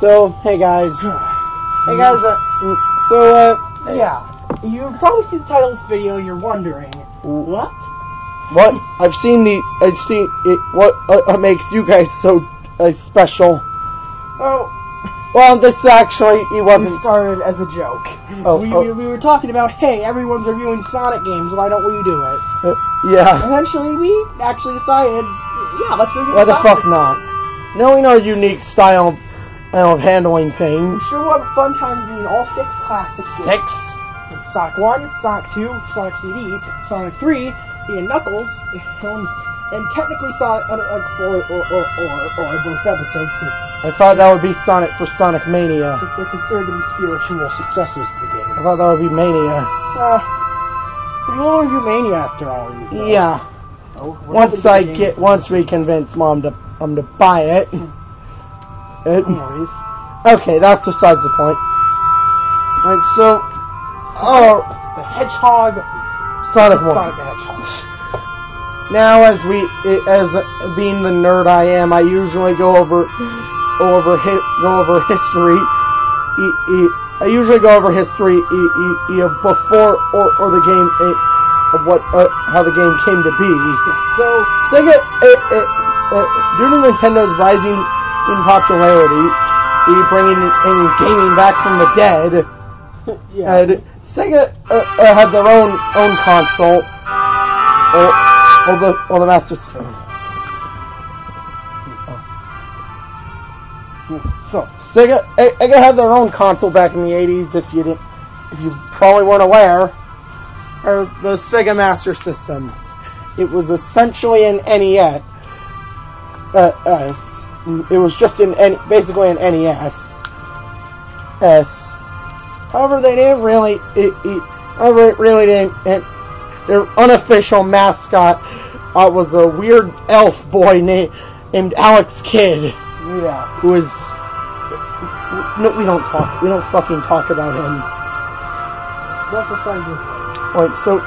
So, hey guys. Yeah. You've probably seen the title of this video and you're wondering, what? What? I've seen it. What makes you guys so special? Oh. Well, this actually, it wasn't... It started as a joke. We were talking about, hey, everyone's reviewing Sonic games, why don't we do it? Yeah. Eventually, we actually decided, yeah, let's review Why the fuck not? Knowing our unique style of handling things. We sure will have a fun time doing all 6 classics. 6? Sonic 1, Sonic 2, Sonic CD, Sonic 3, Ian Knuckles, and technically Sonic 4 or both episodes. I thought that would be Sonic for Sonic Mania. If they're considered to be spiritual successors of the game. I thought that would be Mania. We will review Mania after all these. Though. Yeah. Oh, once we convince Mom to buy it. Okay, that's besides the point. Right, so the Hedgehog, Sonic 1. Sonic the Hedgehog. Now, as being the nerd I am, I usually go over history. I usually go over history before or the game of how the game came to be. So Sega, due to Nintendo's rising in popularity, bringing in gaming back from the dead. Yeah. Sega had their own console, or the Master System. So Sega had their own console back in the 80s. If you probably weren't aware, or the Sega Master System. It was essentially an NES. It was just basically an NES. However, they didn't really. Their unofficial mascot was a weird elf boy named Alex Kidd. Yeah. Who is. No, we don't fucking talk about him. That's a fun thing. Right. So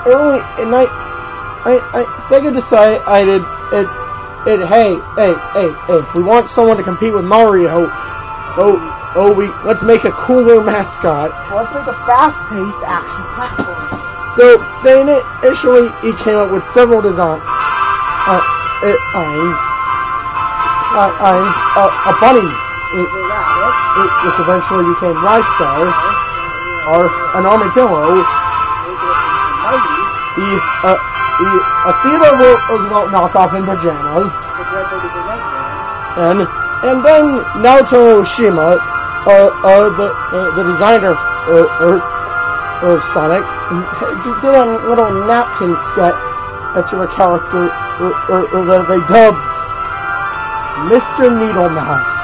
early in night, Sega decided. Hey, if we want someone to compete with Mario, let's make a cooler mascot. Let's make a fast-paced action platform. So they initially came up with several designs. A bunny, which eventually became Rystar, or an armadillo. A Theodore Roosevelt knockoff in pajamas, and then Naoto Oshima, the designer of Sonic, did a little napkin sketch of a character that they dubbed Mr. Needlemouse.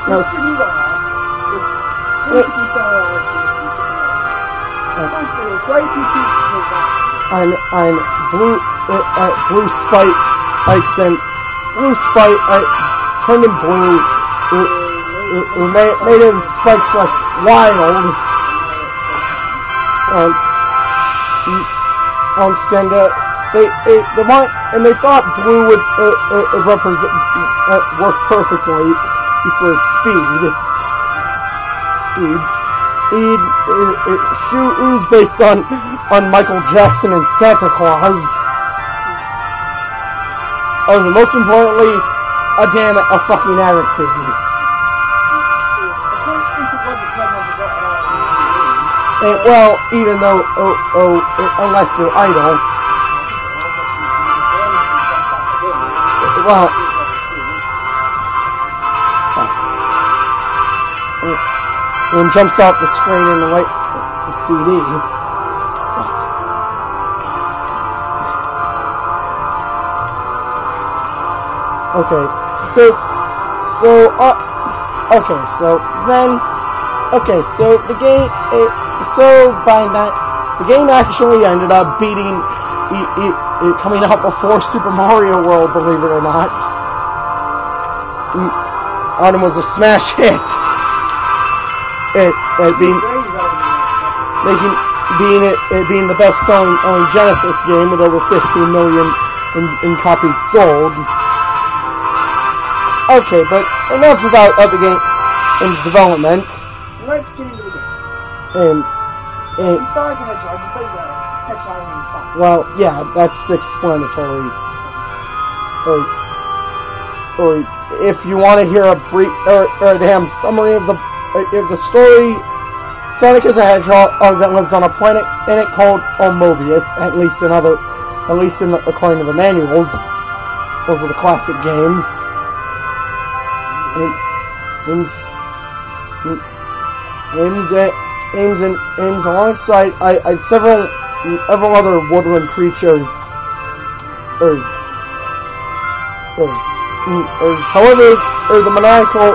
Mr. Needlemouse was quite a few pieces of that. And blue spikes and blue spike turned him blue. Made him spikes less wild. They thought blue would work perfectly for his speed. Shoes based on Michael Jackson and Santa Claus. And most importantly, a fucking attitude. Well, even though, unless you're idle. Well, when it jumps off the screen in the CD. Okay, so the game, the game actually ended up beating, coming out before Super Mario World, believe it or not. Autumn was a smash hit. Being the best-selling Genesis game with over 15 million in copies sold. Okay, but enough about the game in development. Let's get into the game. And He's Sonic the Hedgehog. He plays a hedgehog named Sonic. well, yeah, that's explanatory. Or if you want to hear a brief or a damn summary of the story, Sonic is a hedgehog that lives on a planet called Mobius. At least according to the manuals. Those are the classic games. Aims alongside several other woodland creatures. However, the maniacal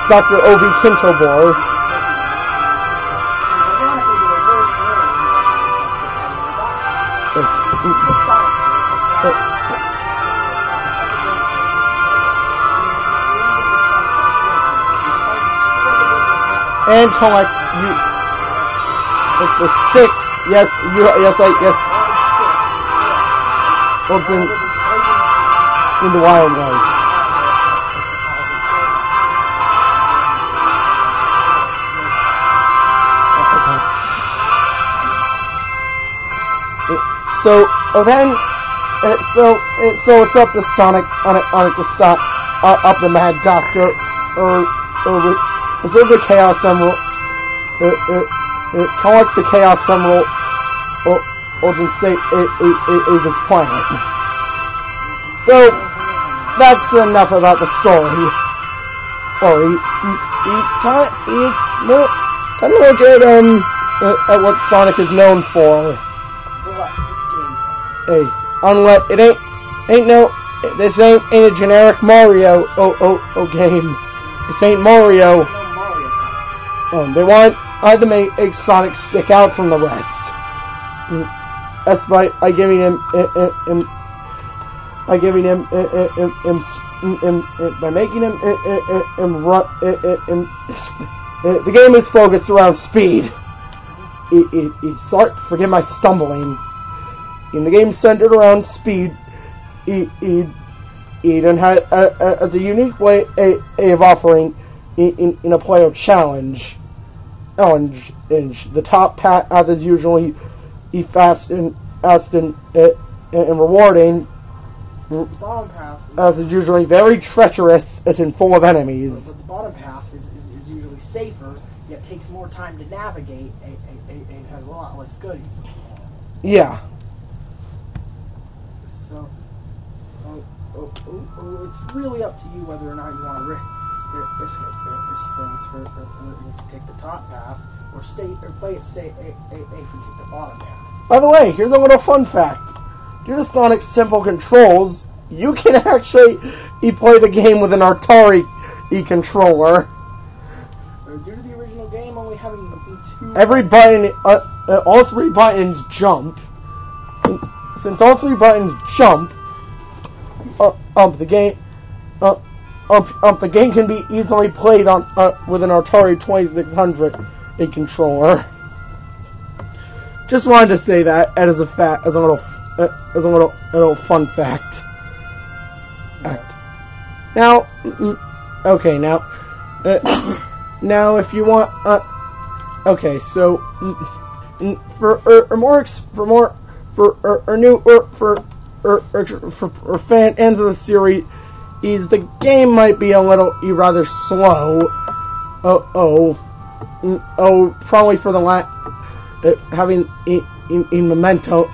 Dr. O.V. Kintobor. And collect the 6. Yes. Open in the wildlife. So it's up to Sonic to stop up the Mad Doctor or preserve the Chaos Emerald. Collect the Chaos Emerald or just say is its planet. So that's enough about the story. Kind of look at what Sonic is known for. Hey, unless this ain't a generic Mario game. This ain't Mario. They want to make Sonic stick out from the rest. That's by giving him by making him run. The game is focused around speed. Forgive my stumbling. In the game centered around speed, Eden has a unique way of offering in a player challenge. The top path is usually fast and rewarding. The bottom path as is usually very treacherous and full of enemies. But the bottom path is usually safer, yet takes more time to navigate. It has a lot less goodies. Yeah. So, it's really up to you whether or not you want to risk things for take the top path or play it safe and take the bottom path. By the way, here's a little fun fact. Due to Sonic's simple controls, you can actually play the game with an Atari controller. Due to the original game only having two... Every button, all 3 buttons jump. Since all 3 buttons jump, the game can be easily played on with an Atari 2600 controller. Just wanted to say that as a little fun fact. Now, okay, now if you want, okay, so for fans of the series, the game might be a little rather slow. Probably for the having in momentum,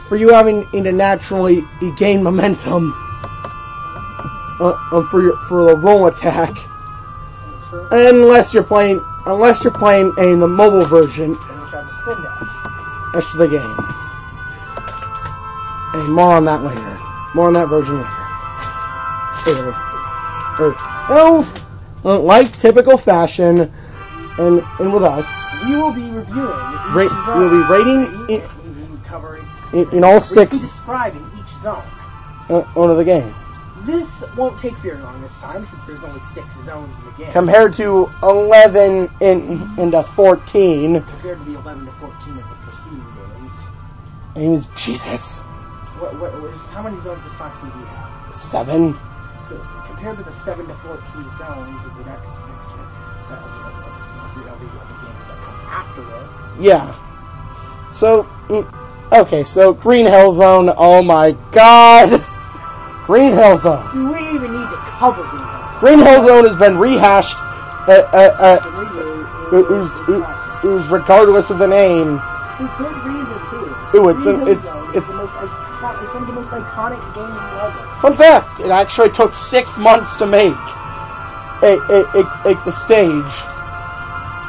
for you having to naturally gain momentum for the roll attack, unless you're playing in the mobile version. That's the game. And more on that later. More on that version later. So, like typical fashion, and with us, we will be reviewing. We'll be rating covering in all 6. Describing each zone. Of the game. This won't take very long this time, since there's only 6 zones in the game. Compared to 11 and 14. Compared to the 11 to 14 of the preceding games. name is Jesus. How many zones does Sonic CD have? 7. Compared to the 7 to 14 zones of the next of the games that come after this. Yeah. So, okay, so Green Hill Zone, oh my god! Green Hill Zone. Do we even need to cover Green Hill Zone? Green Hill Zone has been rehashed, regardless of the name. For good reason, too. Ooh, it's one of the most iconic games ever. Fun fact, it actually took 6 months to make the stage.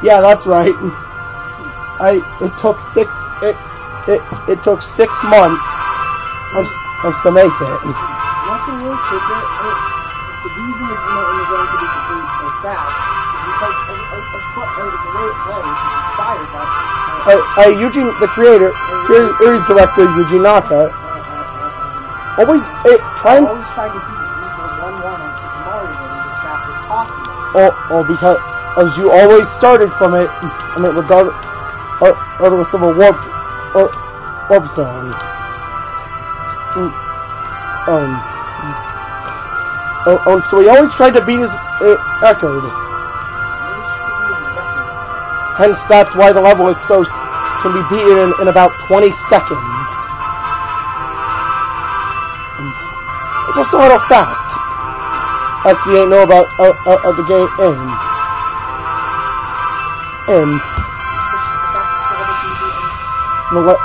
Yeah, that's right. It took 6 months us to make it. Also, real quick, the reason the zone could be completed so fast is because of the way it plays is inspired by Eugene, the creator, series director Yuji Naka, always trying to beat 1-1 on Super Mario Bros. As fast as possible. Because you always started from it, regardless of a warp zone. So he always tried to beat his record. Hence, that's why the level can be beaten in about 20 seconds. And just a little fact that you didn't know about the game the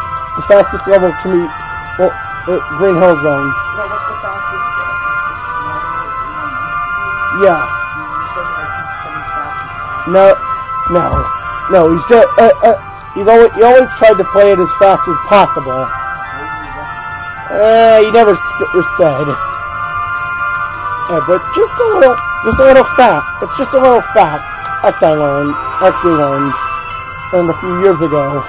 fastest level can be Green Hill Zone. No, what's the fastest? Yeah. You said that he's coming fastest. No. He's just he always tried to play it as fast as possible. He never said. But just a little fact. It's just a little fact we learned a few years ago.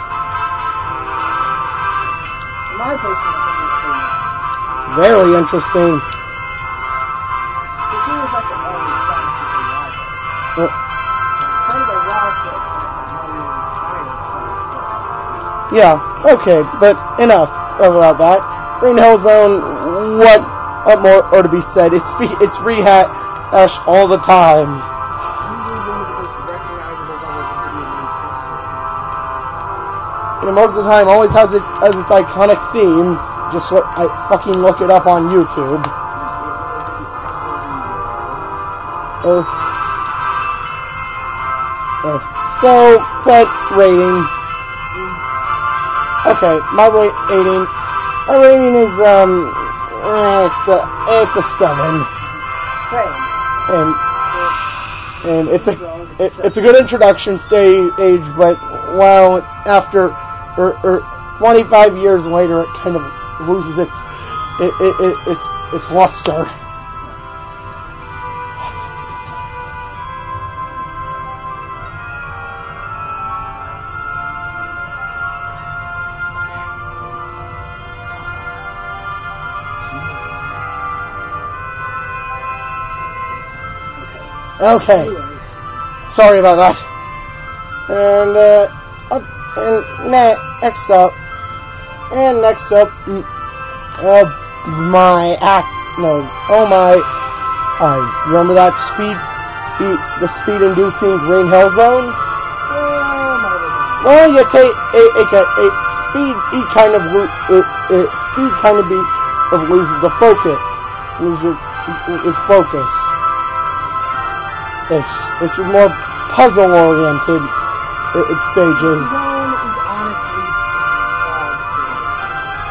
My personal opinion is pretty Very interesting. It seems like the Mario Sonic is a rival. Kind of a rock that Mario inspired Sonic. Yeah, okay, but enough about that. Green Hill Zone, what more are to be said? It's rehashed all the time. And most of the time, always has its iconic theme. Just I fucking look it up on YouTube. So, but rating. Okay, my rating is it's a 7. And it's a good introduction stage, but well, after 25 years later, it kind of loses its luster. Okay. Sorry about that. Next up, remember that the speed-inducing Green Hill Zone? Well, you take speed kind of loses the focus, its focus. It's more puzzle-oriented stages.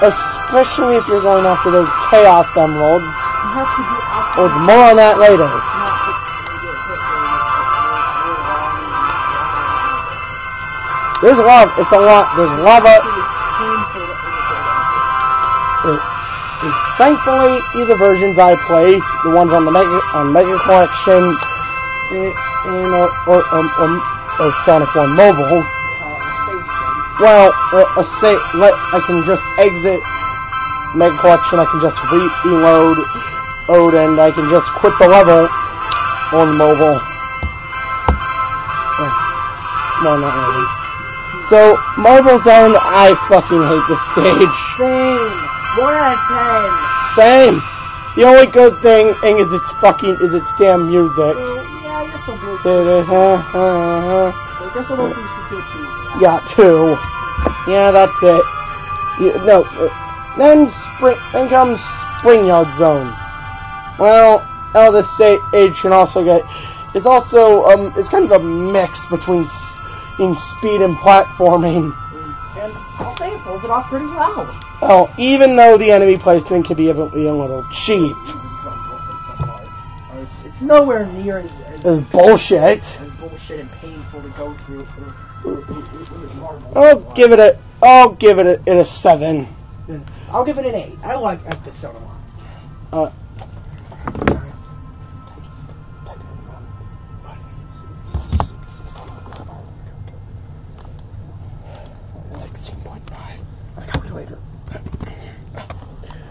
Especially if you're going after those Chaos Emeralds. Well, it's more on that later. There's lava. There's lava. Thankfully, either versions I play, the ones on the Mega Collection, or Sonic 1 Mobile. Well, I can just exit Mega Collection, I can just reload, and I can just quit the level on mobile. No, not really. So, Marble Zone, I fucking hate this stage. Same. 1 out of 10. Same. The only good thing is its damn music. Yeah, I guess I'll go I guess I'll go for 2. Yeah, 2. Yeah, that's it. Then comes Spring Yard Zone. Well, this stage can also get... It's also, it's kind of a mix between speed and platforming. And I'll say it pulls it off pretty well. Oh, even though the enemy placement can be a little cheap. It's nowhere near as bullshit. As bullshit and painful to go through for Marvel. I'll give it a 7. I'll give it an 8. I like this zone a lot.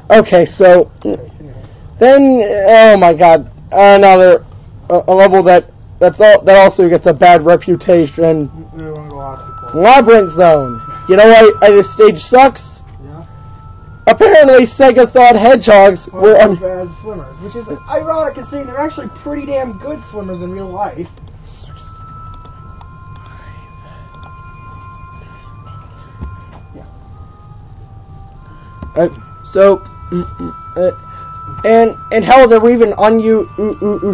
Okay, so then, oh my god, another a level that also gets a bad reputation. Labyrinth Zone. You know why this stage sucks? Yeah. Apparently, Sega thought hedgehogs were bad swimmers, which is ironic considering they're actually pretty damn good swimmers in real life. And hell, there were even unused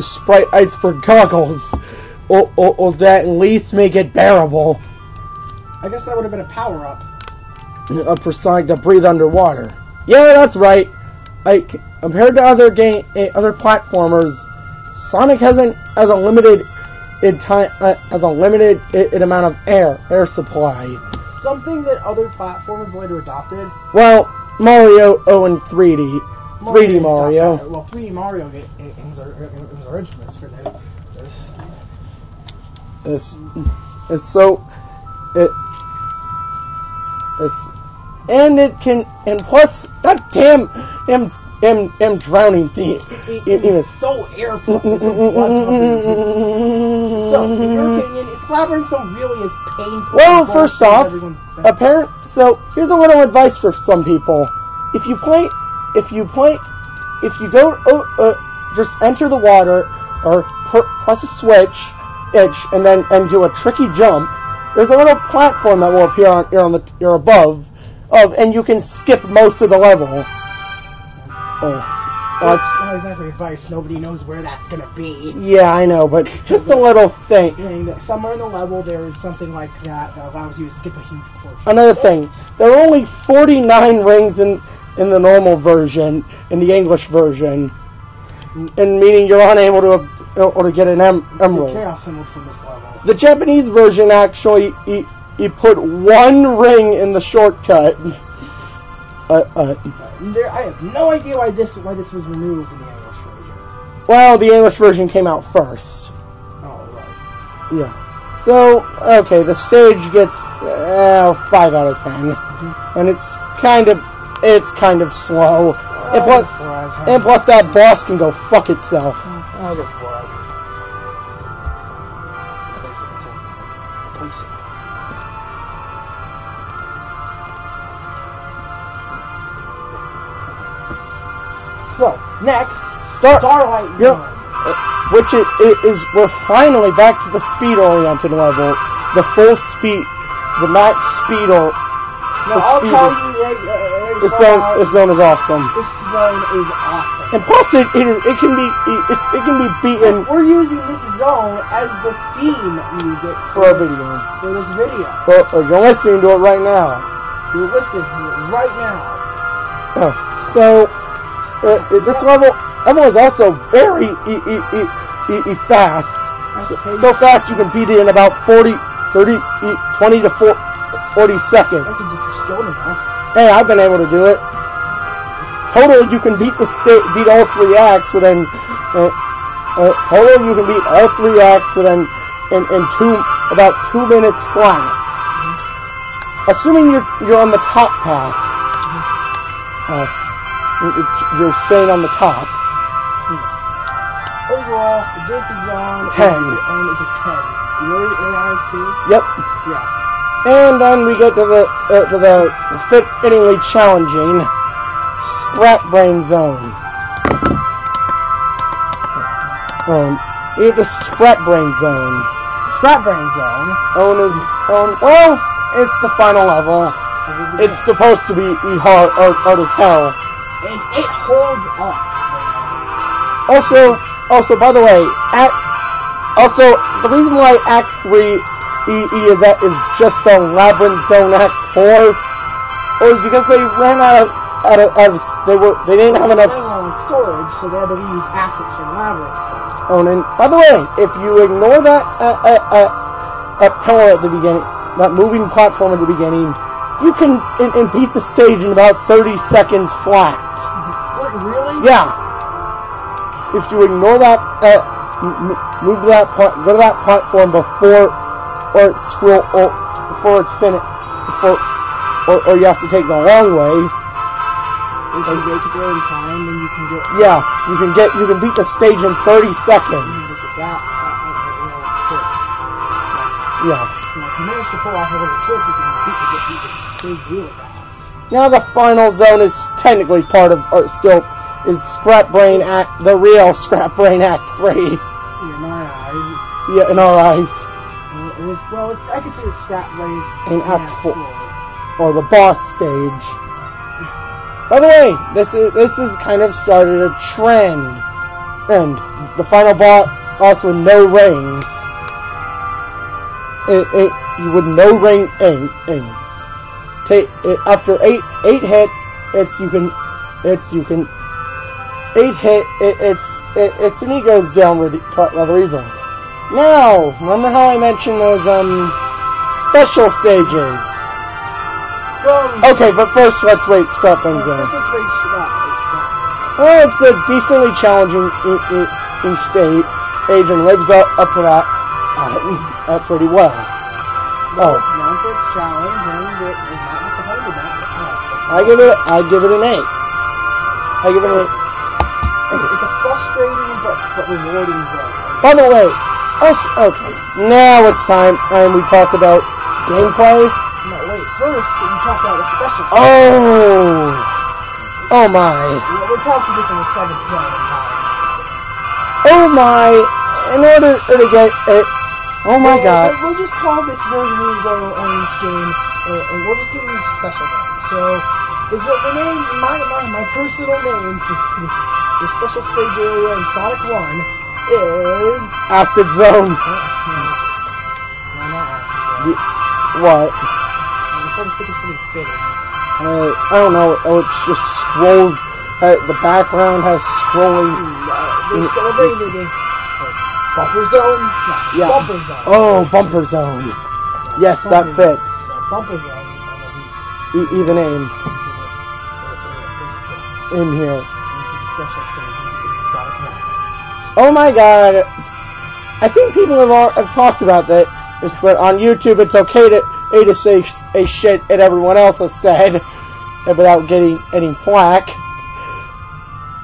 sprites for goggles, or that at least make it bearable. I guess that would have been a power-up. For Sonic to breathe underwater. Yeah, that's right. Compared to other platformers, Sonic has a limited amount of air supply. Something that other platformers later adopted. Well, Mario and 3D Mario. Well, 3D Mario was infamous for that. And plus, that damn drowning theme. It is so airful. So, in your opinion, is Labyrinth Zone really as painful? Well, first off, so here's a little advice for some people. If you go, just enter the water or press a switch, and do a tricky jump. There's a little platform that will appear you're above, and you can skip most of the level. That's not exactly advice. Nobody knows where that's gonna be. Yeah, I know, but just a little thing. Somewhere in the level there is something like that allows you to skip a huge portion. Another thing, there are only 49 rings in the normal version, in the English version, and meaning you're unable to get an emerald. Chaos Emerald from this level. The Japanese version actually he put 1 ring in the shortcut. I have no idea why this was removed in the English version. Well, the English version came out first. Oh, right. Yeah. So, okay, the stage gets 5 out of 10, and it's kind of slow. And plus, that boss can go fuck itself. I'll get 4 out of 10. So, next, Starlight Zone. Which is we're finally back to the speed-oriented level. The full speed, the max speed, or... No, I'll tell you right this zone is awesome. This zone is awesome. And plus, it can be beaten... We're using this zone as the theme music for a video. For this video. Or you're listening to it right now. You're listening to it right now. Oh, so... this level is also very fast. So fast you can beat it in about 20 to 40 seconds. I can just go now. Hey, I've been able to do it. Total, you can beat all 3 acts within. Total, you can beat all 3 acts within about 2 minutes flat. Assuming you're on the top path. You're staying on the top. Overall, this is on 10. And it's a 10. You really honest too? Yep. Yeah. And then we get to the fittingly challenging Scrap Brain Zone. We have the Scrap Brain Zone. Scrap Brain Zone. Well, it's the final level. It's supposed to be hard as hell. And it holds up. Also, by the way, the reason why Act 3 is just a Labyrinth Zone Act 4 was because they ran they didn't have enough storage, so they had to reuse assets from Labyrinth. And by the way, if you ignore that pillar at the beginning, that moving platform at the beginning, you can beat the stage in about 30 seconds flat. What, really? Yeah. If you ignore that, go to that platform before it's finished, or you have to take the long way. If you make it there in time, then you can get. Yeah, you can beat the stage in 30 seconds. Yeah. If you manage to pull off a little trick, you can beat the stage really fast. Now the final zone is technically part of, or still, is Scrap Brain Act, the real Scrap Brain Act 3. In our eyes. Yeah, in our eyes. I consider Scrap Brain in Act 4. Or the boss stage. By the way, this has kind of started a trend. And the final boss with no rings. With no rings. After eight hits, and he goes down rather easily. Now, remember how I mentioned those special stages? Okay, but first let's rate Scrap Brain Zone. Well, it's a decently challenging stage and lives up to that pretty well. It's known for its challenge, and it's not disappointed with that. I'd give it an 8. It's a frustrating but rewarding zone. By the way, okay, now it's time, and we talk about gameplay. No, wait, first we talk about a special. Oh my. We'll talk to this in the 7th zone. Oh my, in order to get it, oh my god. We'll just call this version of the Orange game, and we'll just give it a special name. So, the name, my personal name for the special stage area in Sonic 1 is... Acid Zone. What? I'm trying to think of something fitting. I don't know, it just scrolls, the background has scrolling... Bumper Zone? No, yeah. Bumper Zone. Oh, Bumper Zone. Yes, that fits. Bumper Zone. Either name. In here. Oh my god. I think people have talked about that, but on YouTube it's okay to say a shit that everyone else has said without getting any flack.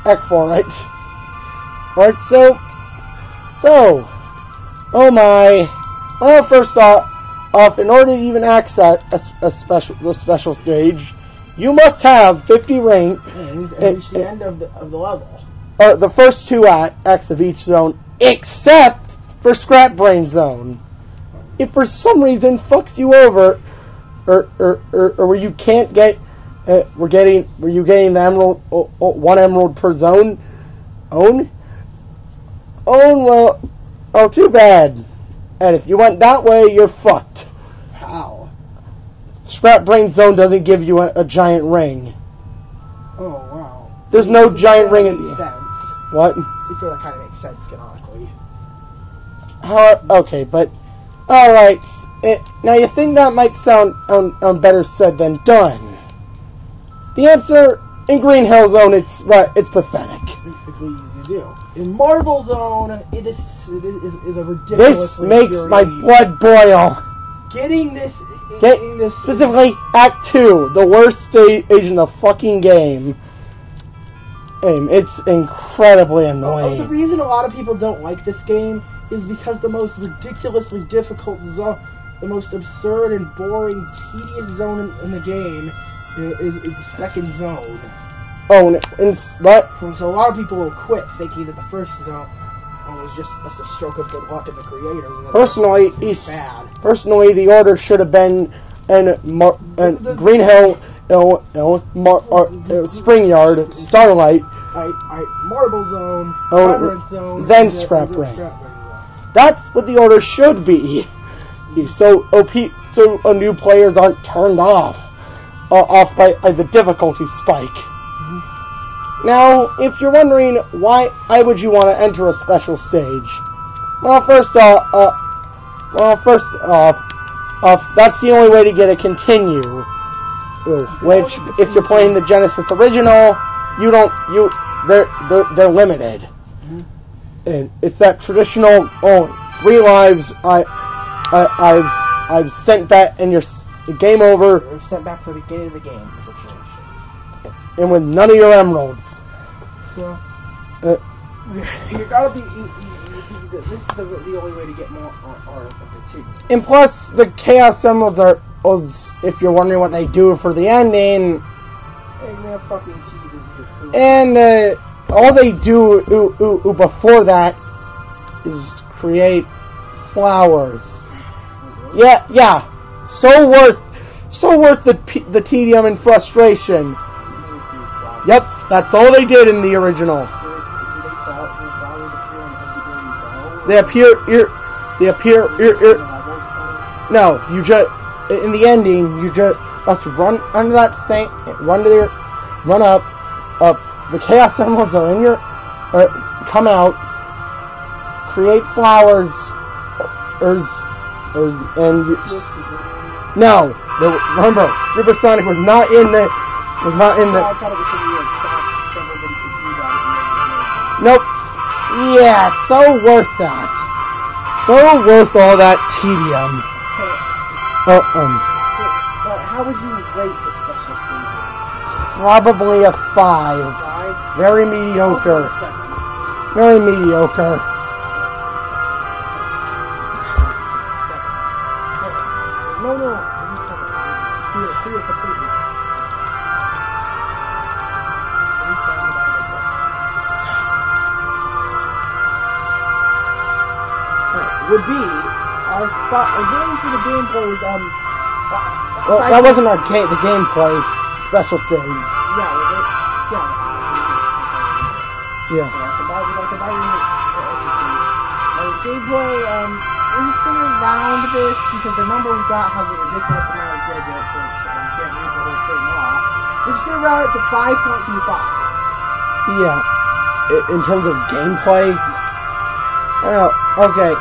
Heck for it. Alright, so, oh my. Well, first off, in order to even access the special stage, you must have 50 rings and reach the end of the level. The first 2 acts of each zone, except for Scrap Brain Zone. If for some reason fucks you over, or where you can't get, where you getting the emerald, 1 emerald per zone, well, too bad. And if you went that way, you're fucked. How? Scrap Brain Zone doesn't give you a giant ring. Oh, wow. There's no giant ring in the... Sense. What? I feel that kind of makes sense canonically. Okay, but... Alright. Now, you think that might sound better said than done. The answer, in Green Hill Zone, it's pathetic. It's really easy to do. In Marble Zone, it is a ridiculous... This makes my blood boil. Getting this... Specifically, Act 2, the worst stage in the fucking game. It's incredibly annoying. The reason a lot of people don't like this game is because the most ridiculously difficult the most absurd and boring, tedious zone in the game is the second zone. Oh, but so a lot of people will quit thinking that the first zone was just a stroke of good luck in the creators. And personally, the order should have been Green Hill, Spring Yard, Starlight, Marble Zone, Zone, then Scrap Ring. That's what the order should be. So new players aren't turned off by the difficulty spike. Now, if you're wondering why would you want to enter a special stage, well, first off, that's the only way to get a continue. Which, if you're playing the Genesis original, they're limited. And it's that traditional 3 lives. I've sent back, and you're game over. You're sent back for the beginning of the game, essentially. And with none of your emeralds. So you gotta be. This is the only way to get more of the 2. And plus, the Chaos Emeralds if you're wondering what they do for the ending. Hey, fucking cheeses. And all they do before that is create flowers. Yeah. So worth the tedium and frustration. Yep, that's all they did in the original. They appear. No, you just in the ending you just must run under that sink, run up. The Chaos Emeralds are in your. Come out. Create flowers. No. Remember, Supersonic was not in the. Nope. Yeah, so worth that. So worth all that tedium. But how would you rate the special stage? Probably a 5. Very mediocre. Very mediocre. No. Would be our game for the gameplay is well, that wasn't the gameplay special stage. Yeah. Gameplay, we're just gonna round this because the number we got has a ridiculous amount of digits, so we can't read the whole thing off. We're just gonna round it to 5.25. Yeah. In terms of gameplay? Oh, okay.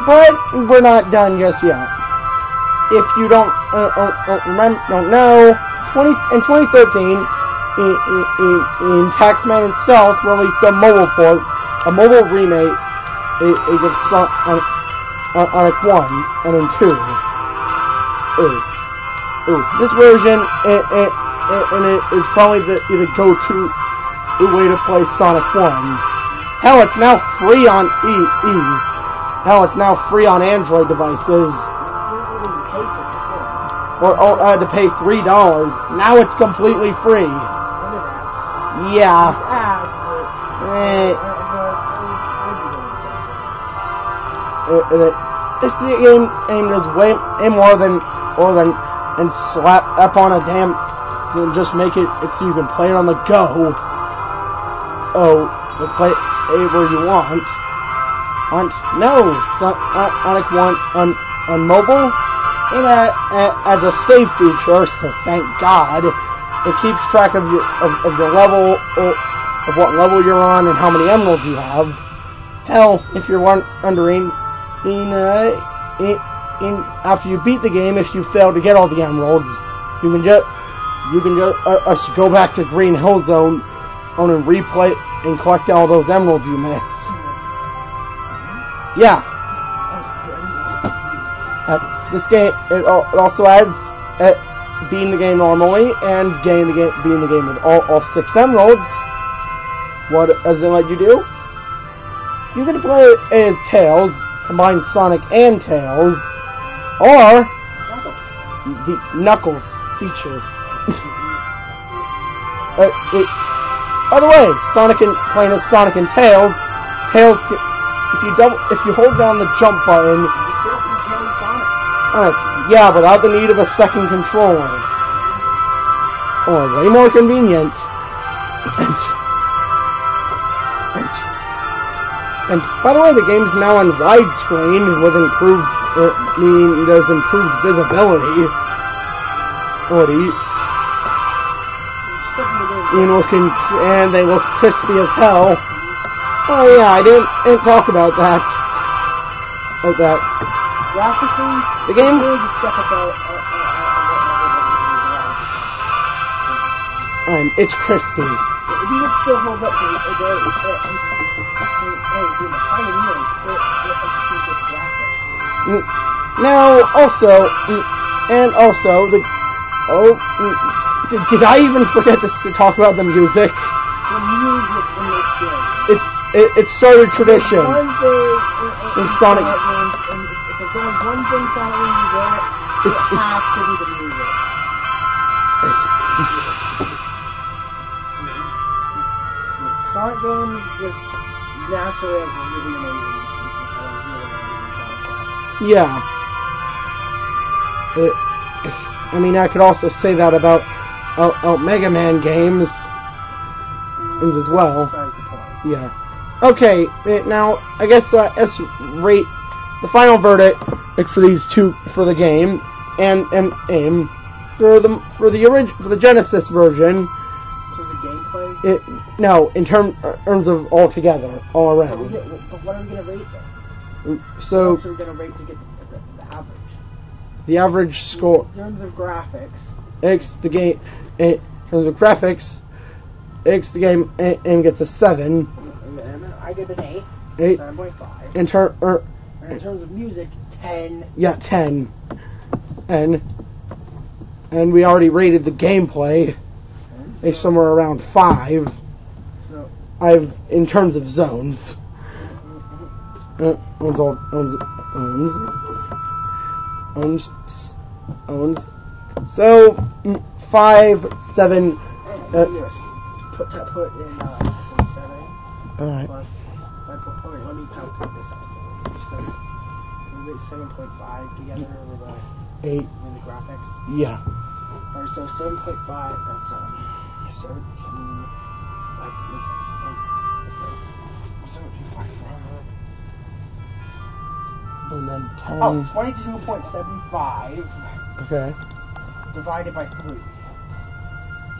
But we're not done just yet. If you don't know, in 2013, Taxman itself released a mobile port, a mobile remake of Sonic 1 and then 2. This version is probably the go-to way to play Sonic 1. Hell, it's now free on Hell, it's now free on Android devices. Or I had to pay $3. Now it's completely free. Yeah. This game does way more than slap up on a damn and just make it so you can play it on the go. Play it where you want. No, Sonic 1 on mobile, it as a save feature, so thank God. It keeps track of your level, of what level you're on and how many emeralds you have. Hell, if you're wondering, after you beat the game, if you fail to get all the emeralds, you can just go back to Green Hill Zone and replay and collect all those emeralds you missed. Yeah. This game it also adds beating the game normally and beating the game with all 6 emeralds. What does it let you do? You can play it as Tails, combine Sonic and Tails, or Knuckles. the Knuckles feature. By the way, playing as Sonic and Tails, if you hold down the jump button, yeah, without the need of a second controller, or way more convenient. And by the way, the game's now on widescreen with improved, there's improved visibility. And they look crispy as hell. Oh yeah, I didn't talk about that. Graphically, the game is a step above. It's crispy. It even still holds up to Now, also, did I even forget to talk about the music? The music in this game. It started tradition. One thing in Sonic. If there's only one thing Sonic uses there, it has to be the music. Sonic games just naturally have really amazing soundtrack. Yeah. I mean, I could also say that about Mega Man games as well. Besides the point. Yeah. Okay, now I guess let's rate the final verdict for these two for the game and for the Genesis version. Gameplay? No, in terms of all together, all around. But what are we going to rate then? So, what else are we going to rate to get the average? The average score. In terms of graphics. The game. In terms of graphics, the game and gets a 7. I give it an 8. 7.5. In terms of music, 10. Yeah, 10. And we already rated the gameplay. Somewhere around 5. So in terms of zones. So 5, 7. Put in 7. Alright. Plus. Okay, let me calculate this out. So 7.5 together with 8 with the graphics. Yeah. Alright, so 7.5. That's 17, like 17.5. And then 10. Oh, 22.75. Okay. Divided by 3.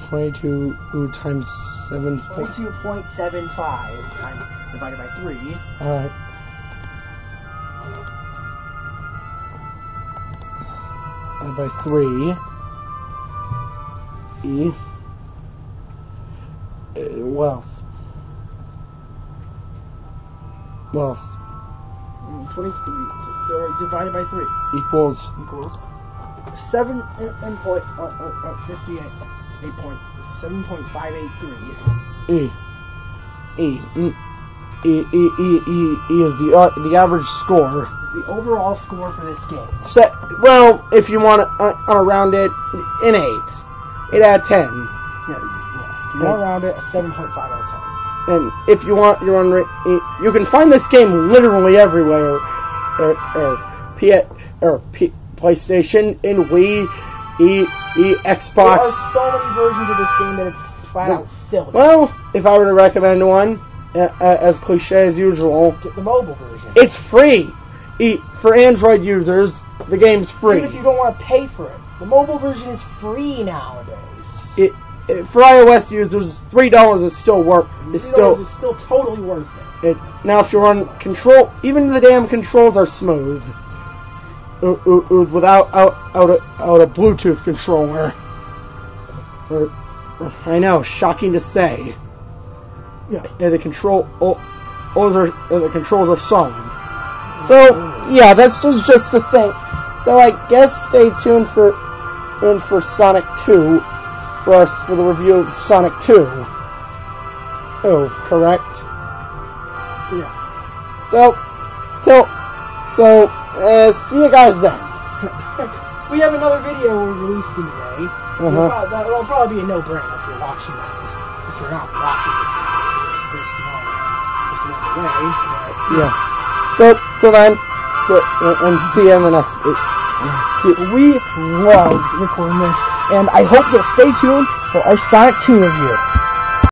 22 times 7. 22.75 times divided by 3. Alright. By 3. What else? 23 divided by 3 equals 7 and point 58 7.583. E is the average score. The overall score for this game. Well, if you want to round it, an 8. 8 out of 10. Yeah. If you want to round it, a 7.5 out of 10. And if you want, you can find this game literally everywhere. PlayStation, in Wii, Xbox. There are so many versions of this game that it's flat out silly. Well, if I were to recommend one, as cliche as usual, get the mobile version. It's free. For Android users, the game's free. Even if you don't want to pay for it, the mobile version is free nowadays. For iOS users, $3 is still still totally worth it. Now, if you run control, even the damn controls are smooth. Without a Bluetooth controller. I know, shocking to say. Yeah. The controls are solid. So yeah, that's just the thing. So I guess stay tuned for Sonic 2 for the review of Sonic 2. Oh, correct. Yeah. So see you guys then. we have another video we're releasing today. That'll probably be a no-brainer if you're watching this. If you're not watching this another way. But, yeah. So then, and see you in the next week. We loved recording this, and I hope you'll stay tuned for our Sonic 2 review.